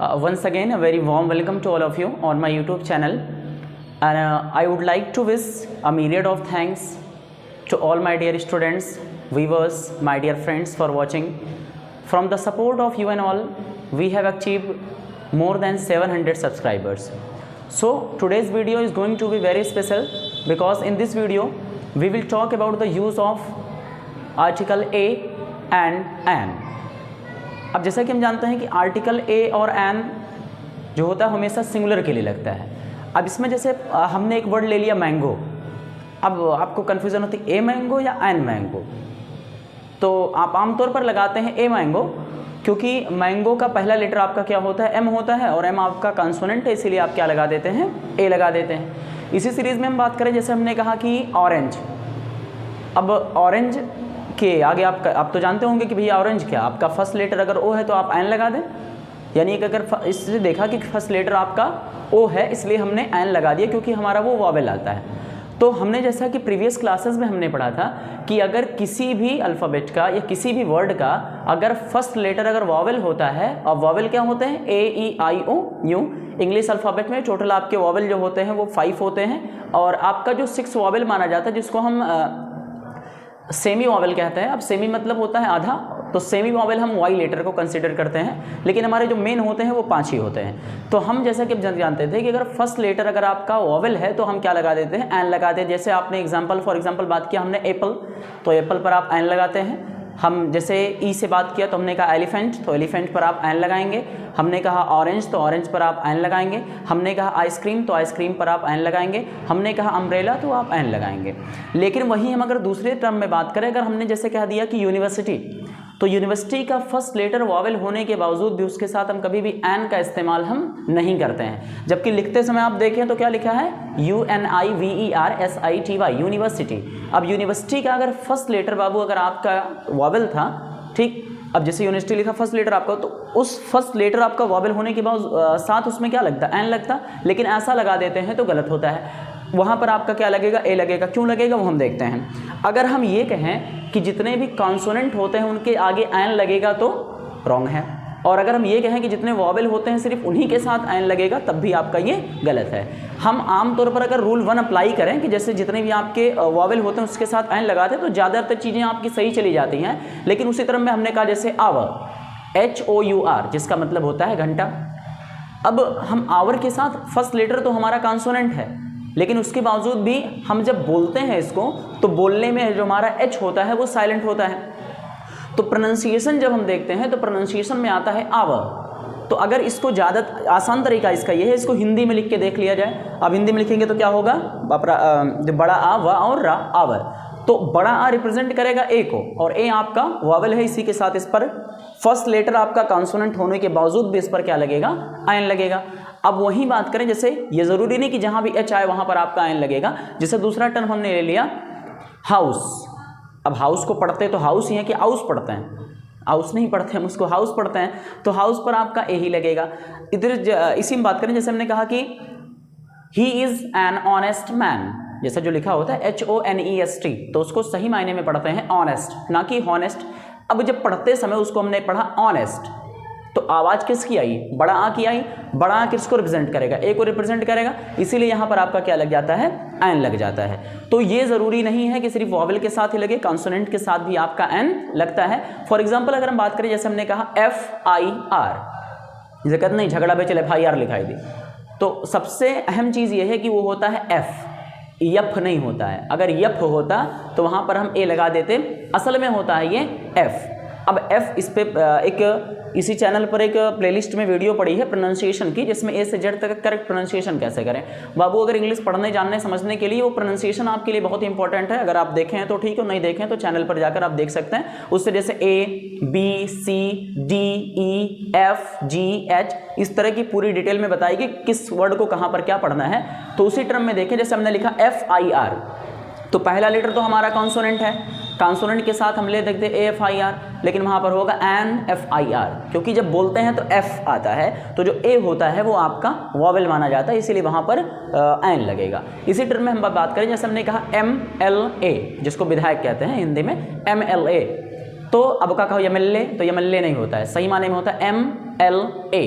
Once again, a very warm welcome to all of you on my YouTube channel, and I would like to wish a myriad of thanks to all my dear students, viewers, my dear friends for watching. From the support of you and all, we have achieved more than 700 subscribers. So today's video is going to be very special because in this video we will talk about the use of article a and an. अब जैसा कि हम जानते हैं कि article a और N जो होता है हमेशा सिंगुलर के लिए लगता है। अब इसमें जैसे हमने एक वर्ड ले लिया मैंगो, अब आपको कन्फ्यूज़न होती है ए मैंगो या एन मैंगो, तो आप आमतौर पर लगाते हैं ए मैंगो क्योंकि मैंगो का पहला लेटर आपका क्या होता है, एम होता है, और एम आपका कॉन्सोनेंट है, इसीलिए आप क्या लगा देते हैं, ए लगा देते हैं। इसी सीरीज़ में हम बात करें, जैसे हमने कहा कि ऑरेंज, अब ऑरेंज के आगे आप तो जानते होंगे कि भैया ऑरेंज क्या, आपका फर्स्ट लेटर अगर ओ है तो आप एन लगा दें, यानी कि अगर इससे देखा कि फर्स्ट लेटर आपका ओ है इसलिए हमने एन लगा दिया क्योंकि हमारा वो वॉवेल आता है। तो हमने जैसा कि प्रीवियस क्लासेस में हमने पढ़ा था कि अगर किसी भी अल्फ़ाबेट का या किसी भी वर्ड का अगर फर्स्ट लेटर अगर वॉवेल होता है, और वॉवेल क्या होते हैं, ए ई आई ओ यू, इंग्लिश अल्फ़ाबेट में टोटल आपके वॉवेल जो होते हैं वो 5 होते हैं, और आपका जो 6 वॉवेल माना जाता है जिसको हम सेमी वॉवेल कहते हैं। अब सेमी मतलब होता है आधा, तो सेमी वॉवेल हम वाई लेटर को कंसीडर करते हैं, लेकिन हमारे जो मेन होते हैं वो 5 ही होते हैं। तो हम जैसा कि जानते थे कि अगर फर्स्ट लेटर अगर आपका वॉवेल है तो हम क्या लगा देते हैं, एन लगाते हैं। जैसे आपने फॉर एग्जांपल बात किया हमने एप्पल, तो एप्पल पर आप एन लगाते हैं। हम जैसे ई से बात किया तो हमने कहा एलिफेंट, तो एलिफेंट पर आप एन लगाएंगे। हमने कहा ऑरेंज, तो ऑरेंज पर आप एन लगाएंगे। हमने कहा आइसक्रीम, तो आइसक्रीम पर आप एन लगाएंगे। हमने कहा अम्ब्रेला, तो आप एन लगाएंगे। लेकिन वही हम अगर दूसरे टर्म में बात करें, अगर हमने जैसे कह दिया कि यूनिवर्सिटी, तो यूनिवर्सिटी का फर्स्ट लेटर वॉवेल होने के बावजूद भी उसके साथ हम कभी भी एन का इस्तेमाल हम नहीं करते हैं, जबकि लिखते समय आप देखें तो क्या लिखा है, UNIVERSITY, यूनिवर्सिटी। अब यूनिवर्सिटी का अगर फर्स्ट लेटर बाबू अगर आपका वॉवेल था, ठीक, अब जैसे यूनिवर्सिटी लिखा फर्स्ट लेटर आपका, तो उस फर्स्ट लेटर आपका वॉवेल होने के बाद साथ उसमें क्या लगता है, एन लगता, लेकिन ऐसा लगा देते हैं तो गलत होता है। वहाँ पर आपका क्या लगेगा, ए लगेगा। क्यों लगेगा वो हम देखते हैं। अगर हम ये कहें कि जितने भी कॉन्सोनेंट होते हैं उनके आगे एन लगेगा तो रॉन्ग है, और अगर हम ये कहें कि जितने वॉवेल होते हैं सिर्फ उन्हीं के साथ एन लगेगा तब भी आपका ये गलत है। हम आमतौर पर अगर रूल 1 अप्लाई करें कि जैसे जितने भी आपके वॉवेल होते हैं उसके साथ एन लगाते हैं तो ज़्यादातर चीज़ें आपकी सही चली जाती हैं। लेकिन उसी तरह में हमने कहा जैसे आवर, HOUR, जिसका मतलब होता है घंटा। अब हम आवर के साथ फर्स्ट लेटर तो हमारा कॉन्सोनेंट है, लेकिन उसके बावजूद भी हम जब बोलते हैं इसको तो बोलने में जो हमारा एच होता है वो साइलेंट होता है। तो प्रोनाउंसिएशन जब हम देखते हैं तो प्रोनाउंसिएशन में आता है आवर। तो अगर इसको ज़्यादा आसान तरीका इसका ये है, इसको हिंदी में लिख के देख लिया जाए। अब हिंदी में लिखेंगे तो क्या होगा, जो बड़ा आ, व और रा, आवर। तो बड़ा आ रिप्रेजेंट करेगा ए को, और ए आपका वॉवेल है, इसी के साथ इस पर फर्स्ट लेटर आपका कॉन्सोनेंट होने के बावजूद भी इस पर क्या लगेगा, एन लगेगा। अब वही बात करें, जैसे ये ज़रूरी नहीं कि जहाँ भी एच आए वहाँ पर आपका एन लगेगा। जैसे दूसरा टर्म हमने ले लिया हाउस। अब हाउस को पढ़ते तो हाउस ही है कि हाउस पढ़ते हैं, हाउस नहीं पढ़ते हम उसको हाउस पढ़ते हैं, तो हाउस पर आपका ए ही लगेगा। इधर इसी में बात करें, जैसे हमने कहा कि he is an honest man, जैसा जो लिखा होता है HONEST, तो उसको सही मायने में पढ़ते हैं ऑनेस्ट, ना कि हॉनेस्ट। अब जब पढ़ते समय उसको हमने पढ़ा ऑनेस्ट, तो आवाज़ किसकी आई, बड़ा आ की आई। बड़ा आ किसको रिप्रेजेंट करेगा, ए को रिप्रेजेंट करेगा, इसीलिए यहाँ पर आपका क्या लग जाता है, एन लग जाता है। तो ये ज़रूरी नहीं है कि सिर्फ वॉवेल के साथ ही लगे, कॉन्सोनेंट के साथ भी आपका एन लगता है। फॉर एग्जाम्पल अगर हम बात करें, जैसे हमने कहा FIR, जैसे कहते नहीं झगड़ा पे चले FIR लिखाई दी, तो सबसे अहम चीज़ ये है कि वो होता है एफ, यफ नहीं होता है। अगर यफ होता तो वहाँ पर हम ए लगा देते, असल में होता है ये एफ। अब एफ, इस पे एक इसी चैनल पर एक प्लेलिस्ट में वीडियो पड़ी है प्रोनाउंसिएशन की, जिसमें ए से जेड तक करेक्ट प्रोनाउंसिएशन कैसे करें। बाबू अगर इंग्लिश पढ़ने जानने समझने के लिए वो प्रोनाउंसिएशन आपके लिए बहुत ही इंपॉर्टेंट है। अगर आप देखें तो ठीक है, नहीं देखें तो चैनल पर जाकर आप देख सकते हैं। उससे जैसे A B C D E F G H इस तरह की पूरी डिटेल में बताई कि किस वर्ड को कहाँ पर क्या पढ़ना है। तो उसी टर्म में देखें, जैसे हमने लिखा FIR, तो पहला लेटर तो हमारा कॉन्सोनेंट है, कॉन्सोनेंट के साथ हम ले देखते AFIR, लेकिन वहाँ पर होगा NFIR, क्योंकि जब बोलते हैं तो F आता है, तो जो A होता है वो आपका वॉवेल माना जाता है, इसीलिए वहाँ पर एन लगेगा। इसी टर्म में हम बात करें, जैसे हमने कहा MLA, जिसको विधायक कहते हैं हिंदी में, MLA, तो अब का कहो MLA, तो MLA नहीं होता है, सही माने में होता है MLA।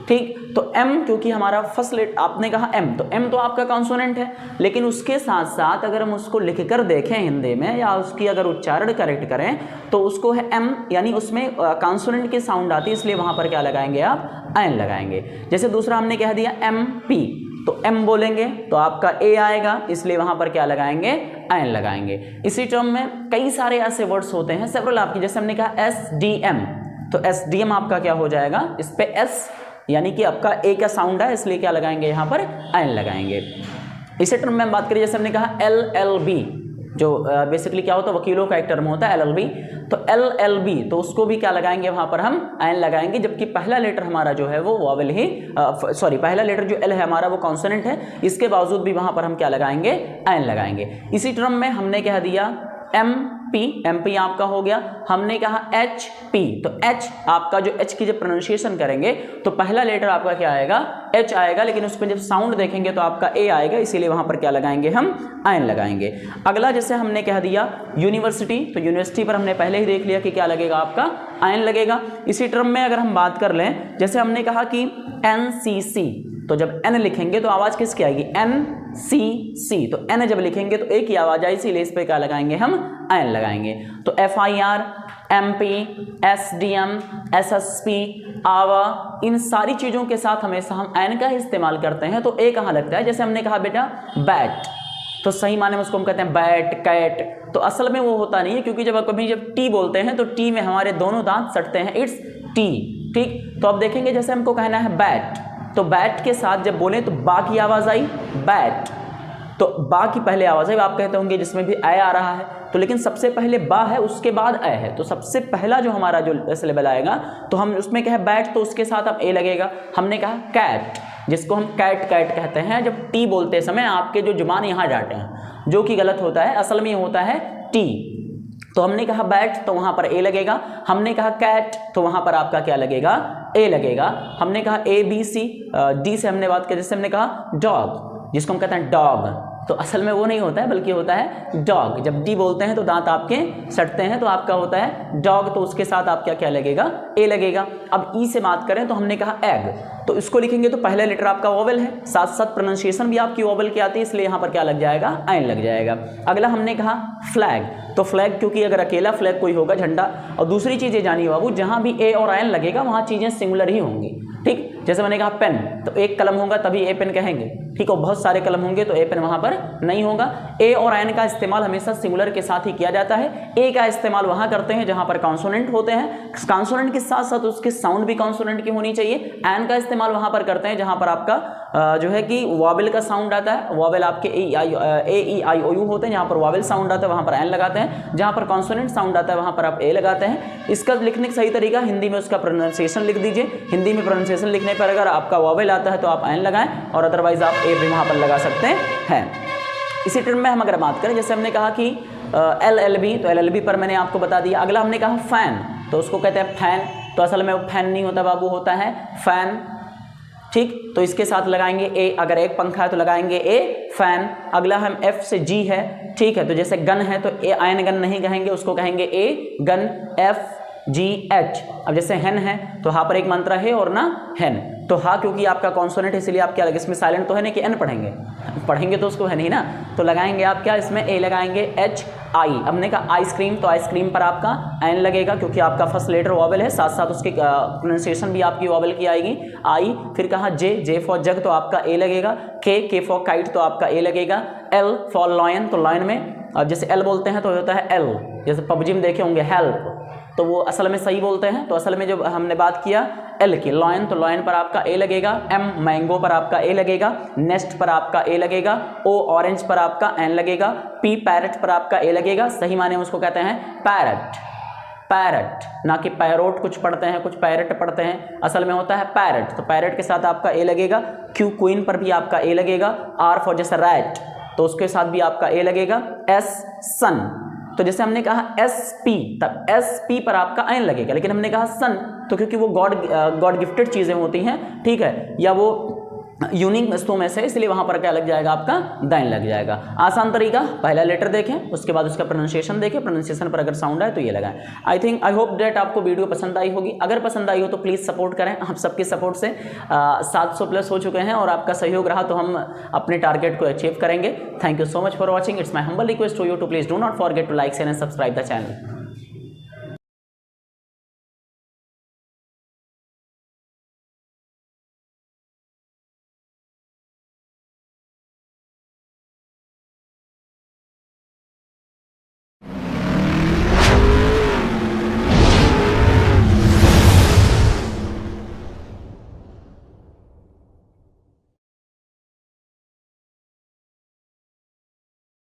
ठीक। तो M क्योंकि हमारा फर्स्ट लेटर, आपने कहा M, तो M तो आपका कॉन्सोनेंट है, लेकिन उसके साथ साथ अगर हम उसको लिख कर देखें हिंदी में या उसकी अगर उच्चारण करेक्ट करें तो उसको है M, यानी उसमें कॉन्सोनेंट की साउंड आती है, इसलिए वहां पर क्या लगाएंगे आप, एन लगाएंगे। जैसे दूसरा हमने कह दिया MP, तो M बोलेंगे तो आपका A आएगा, इसलिए वहां पर क्या लगाएंगे, एन लगाएंगे। इसी टर्म में कई सारे ऐसे वर्ड्स होते हैं सेवरल आपकी, जैसे हमने कहा SDM, तो SDM आपका क्या हो जाएगा, इस पे S यानी कि आपका ए का साउंड है, इसलिए क्या लगाएंगे यहाँ पर, एन लगाएंगे। इसी टर्म में हम बात करें, जैसे हमने कहा LLB, जो बेसिकली क्या होता है, वकीलों का एक टर्म होता है LLB, तो LLB तो उसको भी क्या लगाएंगे, वहां पर हम एन लगाएंगे, जबकि पहला लेटर हमारा जो है वो वॉवेल ही, सॉरी पहला लेटर जो L है हमारा वो कॉन्सोनेंट है, इसके बावजूद भी वहां पर हम क्या लगाएंगे, एन लगाएंगे। इसी टर्म में हमने कह दिया MP आपका हो गया, हमने कहा HP, तो H आपका जो H की जब प्रोनाउंसिएशन करेंगे तो पहला लेटर आपका क्या आएगा, H आएगा, लेकिन उसमें जब साउंड देखेंगे तो आपका A आएगा, इसीलिए वहां पर क्या लगाएंगे, हम एन लगाएंगे। अगला जैसे हमने कह दिया यूनिवर्सिटी, तो यूनिवर्सिटी पर हमने पहले ही देख लिया कि क्या लगेगा, आपका एन लगेगा। इसी टर्म में अगर हम बात कर लें, जैसे हमने कहा कि NCC, तो जब N लिखेंगे तो आवाज किसकी आएगी, NCC, तो N जब लिखेंगे तो एक ही आवाज आई, इसीलिए इस पे क्या लगाएंगे, हम एन लगाएंगे। तो FIR, MP, SDM, SSP, आवा, इन सारी चीजों के साथ हमेशा हम एन का इस्तेमाल करते हैं। तो ए कहाँ लगता है, जैसे हमने कहा बेटा बैट, तो सही माने में उसको हम कहते हैं बैट, कैट, तो असल में वो होता नहीं है, क्योंकि जब टी बोलते हैं तो टी में हमारे दोनों दांत सटते हैं, इट्स टी, ठीक। तो अब देखेंगे, जैसे हमको कहना है बैट, तो बैट के साथ जब बोले तो बा की आवाज आई, बैट, तो बा की पहले आवाज है, आप कहते होंगे जिसमें भी ए आ रहा है, तो लेकिन सबसे पहले बा है, उसके बाद ए है, तो सबसे पहला जो हमारा जो सिलेबल आएगा तो हम उसमें कहे बैट, तो उसके साथ अब ए लगेगा। हमने कहा कैट, जिसको हम कैट कहते हैं, जब टी बोलते समय आपके जो जुबान यहाँ जाते हैं, जो कि गलत होता है, असल में होता है टी। तो हमने कहा बैट, तो वहां पर ए लगेगा। हमने कहा कैट, तो वहां पर आपका क्या लगेगा, ए लगेगा। हमने कहा ABC, डी से हमने बात की, जैसे हमने कहा डॉग, जिसको हम कहते हैं डॉग, तो असल में वो नहीं होता है, बल्कि होता है डॉग। जब डी बोलते हैं तो दांत आपके सटते हैं, तो आपका होता है डॉग, तो उसके साथ आपका क्या लगेगा, ए लगेगा। अब ई से बात करें तो हमने कहा एग, तो इसको लिखेंगे तो पहला लेटर आपका वोवेल है, साथ साथ प्रोनाउंसिएशन भी आपकी वोवेल की आती है, इसलिए यहाँ पर क्या लग जाएगा, एन लग जाएगा। अगला हमने कहा फ्लैग, तो फ्लैग क्योंकि अगर अकेला फ्लैग कोई होगा झंडा, और दूसरी चीज़ ये जानिए बाबू, जहाँ भी ए और एन लगेगा वहाँ चीज़ें सिंगुलर ही होंगी, ठीक। जैसे मैंने कहा पेन, तो एक कलम होगा तभी ए पेन कहेंगे, ठीक, और बहुत सारे कलम होंगे तो ए पेन वहाँ पर नहीं होगा। ए और एन का इस्तेमाल हमेशा सिंगुलर के साथ ही किया जाता है। ए का इस्तेमाल वहाँ करते हैं जहाँ पर कॉन्सोनेंट होते हैं, कॉन्सोनेंट के साथ साथ उसके साउंड भी कॉन्सोनेंट की होनी चाहिए। एन का इस्तेमाल वहाँ पर करते हैं जहाँ पर आपका जो है कि वॉवेल का साउंड आता है, वॉवेल आपके A-E-I-O-U होते हैं, जहाँ पर वॉवेल साउंड आता है वहाँ पर एन लगाते हैं, जहाँ पर कॉन्सोनेंट साउंड आता है वहाँ पर आप ए लगाते हैं। इसका लिखने का सही तरीका, हिंदी में उसका प्रोनाउंसिएशन लिख दीजिए, हिंदी में प्रोनाउंसिएशन लिखने पर अगर आपका वॉवेल आता है तो आप एन लगाएं, और अदरवाइज आप ए भी वहाँ पर लगा सकते हैं। इसी टर्म में हम अगर बात करें, जैसे हमने कहा कि LLB, तो LLB पर मैंने आपको बता दिया। अगला हमने कहा फैन, तो उसको कहते हैं फैन, तो असल में वो फैन नहीं होता बाबू, होता है फैन, ठीक। तो इसके साथ लगाएंगे ए, अगर एक पंखा है तो लगाएंगे ए फैन। अगला हम F से G है, ठीक है, तो जैसे गन है तो ए आयन गन नहीं कहेंगे, उसको कहेंगे ए गन, FGH। अब जैसे हेन है तो हाँ पर एक मात्रा है और ना हेन, तो हाँ क्योंकि आपका कॉन्सोनेंट है इसलिए आप क्या लगे, इसमें साइलेंट तो है नहीं कि एन पढ़ेंगे तो उसको है नहीं ना, तो लगाएंगे आप क्या, इसमें ए लगाएंगे HI। हमने कहा आइसक्रीम, तो आइसक्रीम पर आपका एन लगेगा क्योंकि आपका फर्स्ट लेटर वॉवेल है, साथ साथ उसकी प्रोनाउंसिएशन भी आपकी वॉवेल की आएगी, आई। फिर कहा J फॉर जग, तो आपका ए लगेगा। K फॉर काइट, तो आपका ए लगेगा। L फॉर लॉयन, तो लॉयन में अब जैसे L बोलते हैं तो होता है L, जैसे पबजी में देखे होंगे हेल्प, तो वो असल में सही बोलते हैं, तो असल में जब हमने बात किया एल की, लॉयन, तो लॉयन पर आपका ए लगेगा। M मैंगो पर आपका ए लगेगा। नेस्ट पर आपका ए लगेगा। O ऑरेंज पर आपका एन लगेगा। P पैरट पर आपका ए लगेगा, सही माने में उसको कहते हैं पैरट, पैरट ना कि पैरोट, कुछ पढ़ते हैं कुछ पैरट पढ़ते हैं, असल में होता है पैरट, तो पैरट के साथ आपका ए लगेगा। Q क्वीन पर भी आपका ए लगेगा। R फॉर जैसे रैट, तो उसके साथ भी आपका ए लगेगा। S सन, तो जैसे हमने कहा SP, तब SP पर आपका एन लगेगा, लेकिन हमने कहा सन तो क्योंकि वो गॉड गिफ्टेड चीजें होती हैं, ठीक है, या वो यूनिक स्तों में से, इसलिए वहां पर क्या लग जाएगा आपका दाइन लग जाएगा। आसान तरीका, पहला लेटर देखें, उसके बाद उसका प्रोनाउंसिएशन देखें, प्रोनाउंसिएशन पर अगर साउंड आए तो ये लगाएं। आई होप दैट आपको वीडियो पसंद आई होगी। अगर पसंद आई हो तो प्लीज़ सपोर्ट करें, आप सबके सपोर्ट से 700 प्लस हो चुके हैं और आपका सहयोग रहा तो हम अपने टारगेट को अचीव करेंगे। Thank you so much for watching. It's my humble request to you to please do not forget to like share and subscribe the channel.